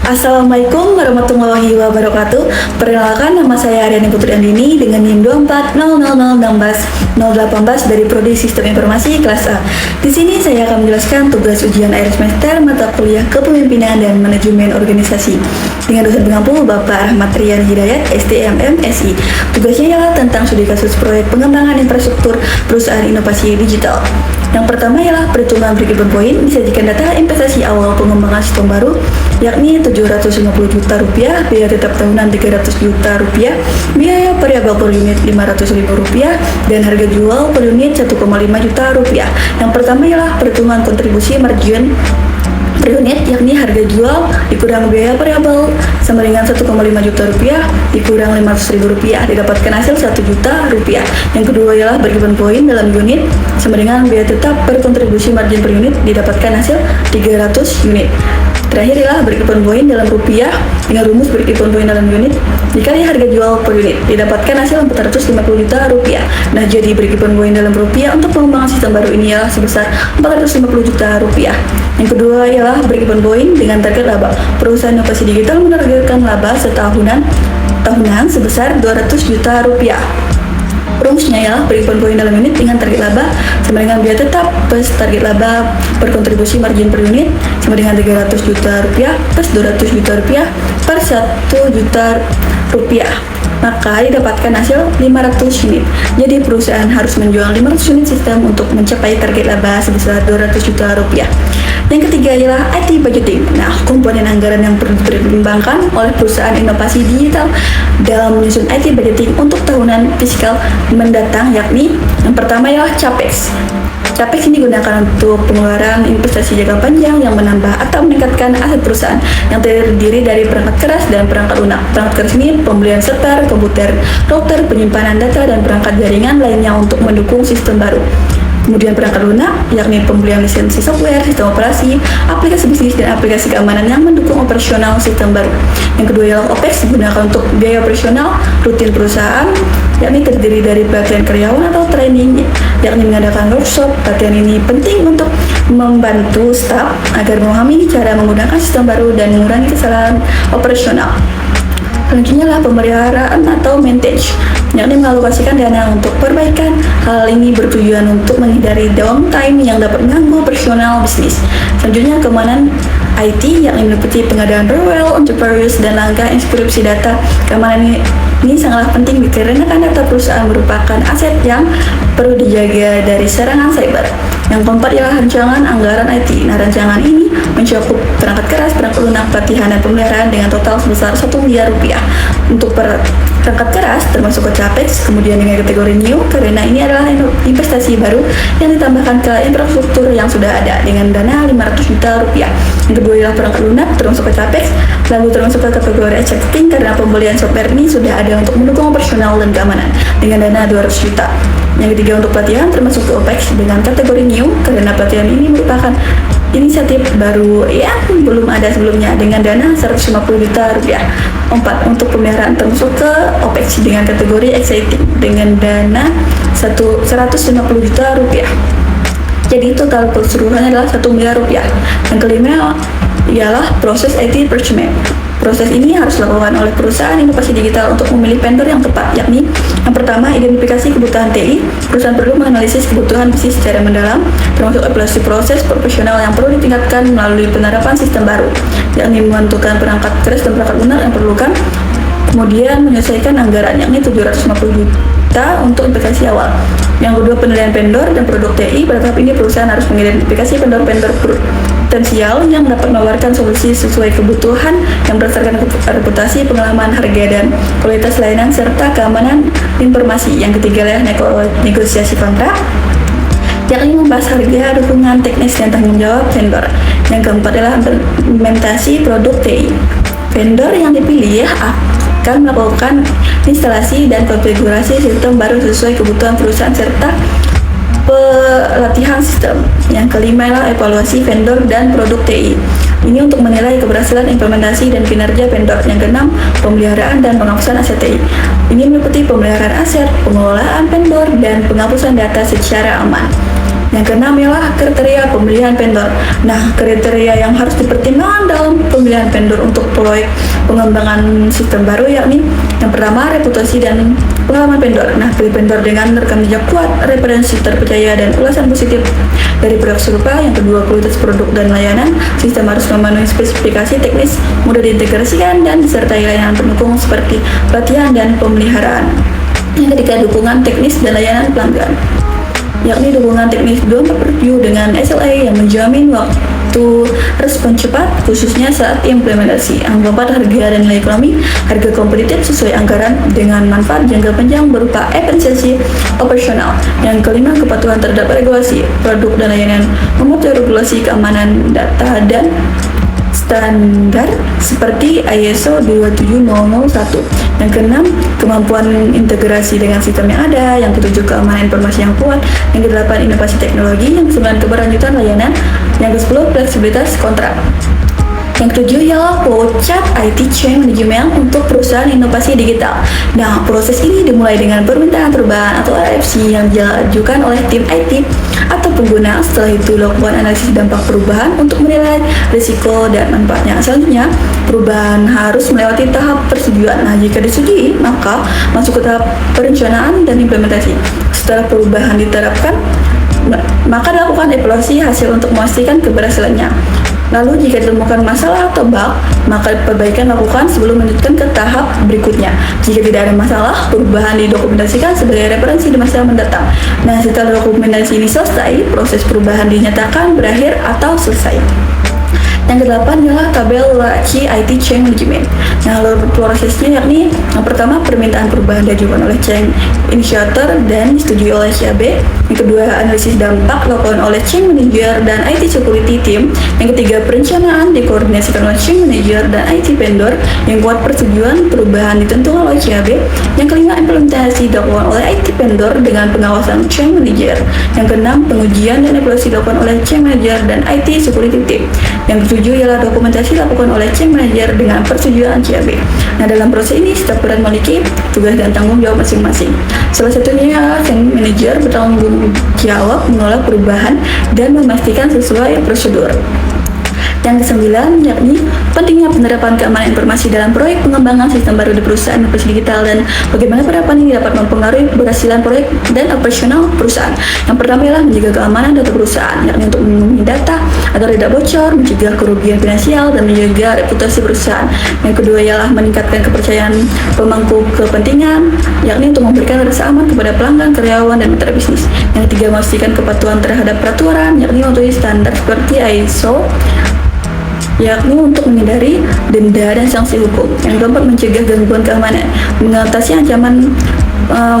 Assalamualaikum warahmatullahi wabarakatuh. Perkenalkan, nama saya Aryani Putri Andini dengan NIM 2400016 dari Prodi Sistem Informasi kelas A. Di sini saya akan menjelaskan tugas ujian akhir semester mata kuliah Kepemimpinan dan Manajemen Organisasi dengan dosen pengampu Bapak Rahmat Rian Hidayat, STMM SI. Tugasnya ialah tentang studi kasus proyek pengembangan infrastruktur perusahaan inovasi digital. Yang pertama ialah perhitungan break-even point, disajikan data investasi awal pengembangan sistem baru, yakni 750 juta rupiah, biaya tetap tahunan 300 juta rupiah, biaya variabel per unit 500 ribu rupiah, dan harga jual per unit 1,5 juta rupiah. Yang pertama ialah perhitungan kontribusi margin per unit, yakni harga jual dikurang biaya variabel sama dengan 1,5 juta rupiah dikurang 500 ribu rupiah, didapatkan hasil 1 juta rupiah. Yang kedua ialah break-even point dalam unit sama dengan biaya tetap per kontribusi margin per unit, didapatkan hasil 300 unit. Terakhir ialah break-even point dalam rupiah dengan rumus break-even point dalam unit dikali harga jual per unit, didapatkan hasil 450 juta rupiah. Nah, jadi break-even point dalam rupiah untuk pengembangan sistem baru ini ialah sebesar 450 juta rupiah. Yang kedua ialah break-even point dengan target laba. Perusahaan inovasi digital menargetkan laba tahunan sebesar 200 juta rupiah. Rumusnya ialah break-even point dalam unit dengan target laba sama dengan biaya tetap plus target laba per kontribusi margin per unit sama dengan 300 juta rupiah plus 200 juta rupiah per 1 juta rupiah, maka didapatkan hasil 500 unit. Jadi perusahaan harus menjual 500 unit sistem untuk mencapai target laba sebesar 200 juta rupiah. Yang ketiga ialah IT budgeting. Nah, komponen anggaran yang perlu dipertimbangkan oleh perusahaan inovasi digital dalam menyusun IT budgeting untuk tahunan fiskal mendatang, yakni yang pertama ialah CAPEX. CAPEX ini digunakan untuk pengeluaran investasi jangka panjang yang menambah atau meningkatkan aset perusahaan yang terdiri dari perangkat keras dan perangkat lunak. Perangkat keras ini pembelian server, komputer, router, penyimpanan data, dan perangkat jaringan lainnya untuk mendukung sistem baru. Kemudian perangkat lunak, yakni pembelian lisensi software, sistem operasi, aplikasi bisnis, dan aplikasi keamanan yang mendukung operasional sistem baru. Yang kedua ialah OPEX, digunakan untuk biaya operasional rutin perusahaan, yakni terdiri dari pelatihan karyawan atau training, yakni mengadakan workshop. Pelatihan ini penting untuk membantu staf agar memahami cara menggunakan sistem baru dan mengurangi kesalahan operasional. Selanjutnya adalah pemeliharaan atau maintenance, yakni mengalokasikan dana untuk perbaikan. Hal ini bertujuan untuk menghindari downtime yang dapat mengganggu operasional bisnis. Selanjutnya keamanan IT, yakni meliputi pengadaan firewall, antivirus, dan langkah inskripsi data. Keamanan ini sangatlah penting dikarenakan data perusahaan merupakan aset yang perlu dijaga dari serangan cyber. Yang keempat ialah rancangan anggaran IT. Nah, rancangan ini mencakup perangkat keras, perangkat lunak, pelatihan, dan pemeliharaan dengan total sebesar 1 miliar rupiah. Untuk perangkat keras termasuk ke CAPEX, kemudian dengan kategori new karena ini adalah investasi baru yang ditambahkan ke infrastruktur yang sudah ada dengan dana 500 juta rupiah. Yang kedua ialah perangkat lunak termasuk ke CAPEX, lalu termasuk ke kategori existing karena pembelian software ini sudah ada untuk mendukung operasional dan keamanan dengan dana 200 juta. Yang ketiga untuk pelatihan termasuk ke OPEX dengan kategori new karena pelatihan ini merupakan inisiatif baru yang belum ada sebelumnya dengan dana 150 juta rupiah. 4. Untuk pemeliharaan termasuk ke OPEX dengan kategori exciting dengan dana 150 juta rupiah. Jadi total keseluruhannya adalah 1 miliar rupiah. Yang kelima ialah proses IT procurement. Proses ini harus dilakukan oleh perusahaan inovasi digital untuk memilih vendor yang tepat, yakni yang pertama, identifikasi kebutuhan TI. Perusahaan perlu menganalisis kebutuhan bisnis secara mendalam, termasuk evaluasi proses profesional yang perlu ditingkatkan melalui penerapan sistem baru, yakni menentukan perangkat keras dan perangkat lunak yang diperlukan. Kemudian menyelesaikan anggaran, yakni 750 juta untuk investasi awal. Yang kedua, penilaian vendor dan produk TI. Pada tahap ini perusahaan harus mengidentifikasi vendor-vendor potensial yang dapat menawarkan solusi sesuai kebutuhan yang berdasarkan reputasi, pengalaman, harga, dan kualitas layanan serta keamanan informasi. Yang ketiga adalah negosiasi kontrak, yakni membahas harga, dukungan teknis, dan tanggung jawab vendor. Yang keempat adalah implementasi produk TI. Vendor yang dipilih akan melakukan instalasi dan konfigurasi sistem baru sesuai kebutuhan perusahaan serta pelatihan sistem. Yang kelima adalah evaluasi vendor dan produk TI. Ini untuk menilai keberhasilan implementasi dan kinerja vendor. Yang keenam, pemeliharaan dan penghapusan aset TI. Ini meliputi pemeliharaan aset, pengelolaan vendor, dan penghapusan data secara aman. Yang keenam ialah kriteria pemilihan vendor. Nah, kriteria yang harus dipertimbangkan dalam pemilihan vendor untuk proyek pengembangan sistem baru yakni yang pertama reputasi dan pengalaman vendor. Nah, pilih vendor dengan rekam jejak kuat, referensi terpercaya dan ulasan positif dari produk serupa. Yang kedua, kualitas produk dan layanan. Sistem harus memenuhi spesifikasi teknis, mudah diintegrasikan dan disertai layanan pendukung seperti pelatihan dan pemeliharaan. Yang ketiga, dukungan teknis dan layanan pelanggan, yakni dukungan teknis 24/7 dengan SLA yang menjamin waktu respon cepat khususnya saat implementasi. Yang keempat, harga dan nilai ekonomi, harga kompetitif sesuai anggaran dengan manfaat jangka panjang berupa efisiensi operasional. Yang kelima, kepatuhan terhadap regulasi produk dan layanan, mematuhi regulasi keamanan data dan standar seperti ISO 27001. Yang keenam, kemampuan integrasi dengan sistem yang ada. Yang ketujuh, keamanan informasi yang kuat. Yang kedelapan, inovasi teknologi. Yang kesembilan, keberlanjutan layanan. Yang kesepuluh, fleksibilitas kontrak. Yang ketujuh ialah flowchart IT Change Management untuk perusahaan inovasi digital. Nah, proses ini dimulai dengan permintaan perubahan atau RFC yang diajukan oleh tim IT atau pengguna. Setelah itu, lakukan analisis dampak perubahan untuk menilai risiko dan manfaatnya. Selanjutnya, perubahan harus melewati tahap persetujuan. Nah, jika disetujui, maka masuk ke tahap perencanaan dan implementasi. Setelah perubahan diterapkan, maka dilakukan evaluasi hasil untuk memastikan keberhasilannya. Lalu jika ditemukan masalah atau bug, maka perbaikan lakukan sebelum melanjutkan ke tahap berikutnya. Jika tidak ada masalah, perubahan didokumentasikan sebagai referensi di masa mendatang. Nah, setelah dokumentasi ini selesai, proses perubahan dinyatakan berakhir atau selesai. Yang kedelapan adalah tabel hierarki IT Change Management. Nah, prosesnya yakni yang pertama, permintaan perubahan diajukan oleh Change Initiator dan disetujui oleh CAB. Yang kedua, analisis dampak dilakukan oleh Change Manager dan IT Security Team. Yang ketiga, perencanaan dikoordinasikan oleh Change Manager dan IT Vendor. Yang keempat, persetujuan perubahan ditentukan oleh CAB. Yang kelima, implementasi dilakukan oleh IT Vendor dengan pengawasan Change Manager. Yang keenam, pengujian dan evaluasi dilakukan oleh Change Manager dan IT Security Team. Yang ketujuh ialah dokumentasi dilakukan oleh Change Manager dengan persetujuan CAB. Nah, dalam proses ini setiap peran memiliki tugas dan tanggung jawab masing-masing. Salah satunya adalah Change Manager bertanggung jawab mengelola perubahan dan memastikan sesuai prosedur. Yang kesembilan yakni pentingnya penerapan keamanan informasi dalam proyek pengembangan sistem baru di perusahaan inovasi digital dan bagaimana penerapan ini dapat mempengaruhi keberhasilan proyek dan operasional perusahaan. Yang pertama ialah menjaga keamanan data perusahaan, yakni untuk melindungi data agar tidak bocor, mencegah kerugian finansial dan menjaga reputasi perusahaan. Yang kedua ialah meningkatkan kepercayaan pemangku kepentingan, yakni untuk memberikan rasa aman kepada pelanggan, karyawan, dan mitra bisnis. Yang ketiga, memastikan kepatuhan terhadap peraturan, yakni mematuhi standar seperti ISO, yakni untuk menghindari denda dan sanksi hukum. Yang keempat, mencegah gangguan keamanan, mengatasi ancaman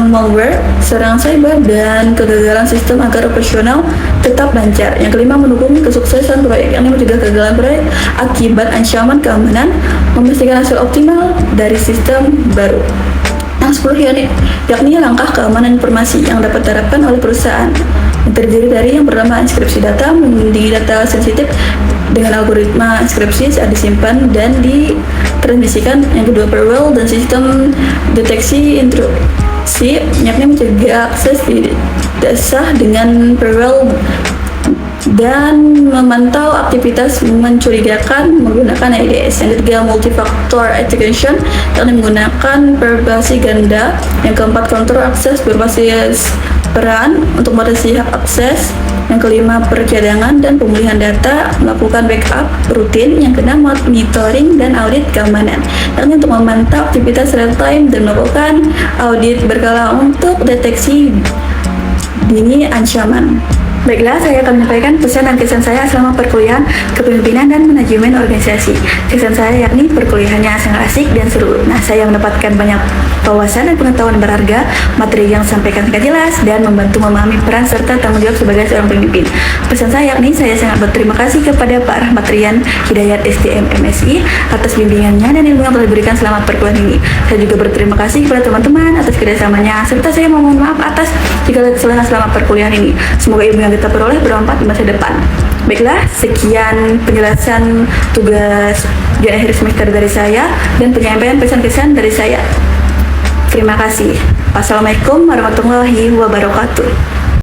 malware, serangan cyber, dan kegagalan sistem agar operasional tetap lancar. Yang kelima, mendukung kesuksesan proyek, yakni mencegah kegagalan proyek akibat ancaman keamanan, memastikan hasil optimal dari sistem baru. Yang 10 yakni langkah keamanan informasi yang dapat diterapkan oleh perusahaan, yang terdiri dari yang pertama, enkripsi data, melindungi data sensitif dengan algoritma enkripsi saat disimpan dan ditransmisikan. Yang kedua, firewall dan sistem deteksi intrusi, yakni mencegah akses tidak sah dengan firewall dan memantau aktivitas mencurigakan menggunakan IDS. Yang ketiga, multifactor authentication, yakni menggunakan verifikasi ganda. Yang keempat, kontrol akses berbasis peran untuk membatasi hak akses. Yang kelima, percadangan dan pemulihan data, melakukan backup rutin. Yang keenam, monitoring dan audit keamanan, yakni untuk memantau aktivitas real time dan melakukan audit berkala untuk deteksi dini ancaman. Baiklah, saya akan menyampaikan pesan dan kesan saya selama perkuliahan kepemimpinan dan manajemen organisasi. Kesan saya yakni perkuliahannya sangat asik dan seru. Nah, saya mendapatkan banyak wawasan dan pengetahuan berharga, materi yang disampaikan sangat jelas dan membantu memahami peran serta tanggung jawab sebagai seorang pemimpin. Pesan saya yakni saya sangat berterima kasih kepada Pak Rahmat Rian Hidayat SDM MSI atas bimbingannya dan ilmu yang telah diberikan selama perkuliahan ini. Saya juga berterima kasih kepada teman-teman atas kerjasamanya, serta saya mohon maaf atas segala kesalahan selama perkuliahan ini. Semoga ilmu yang kita peroleh bermanfaat di masa depan. Baiklah, sekian penjelasan tugas ujian akhir semester dari saya dan penyampaian pesan kesan dari saya. Terima kasih. Wassalamualaikum warahmatullahi wabarakatuh.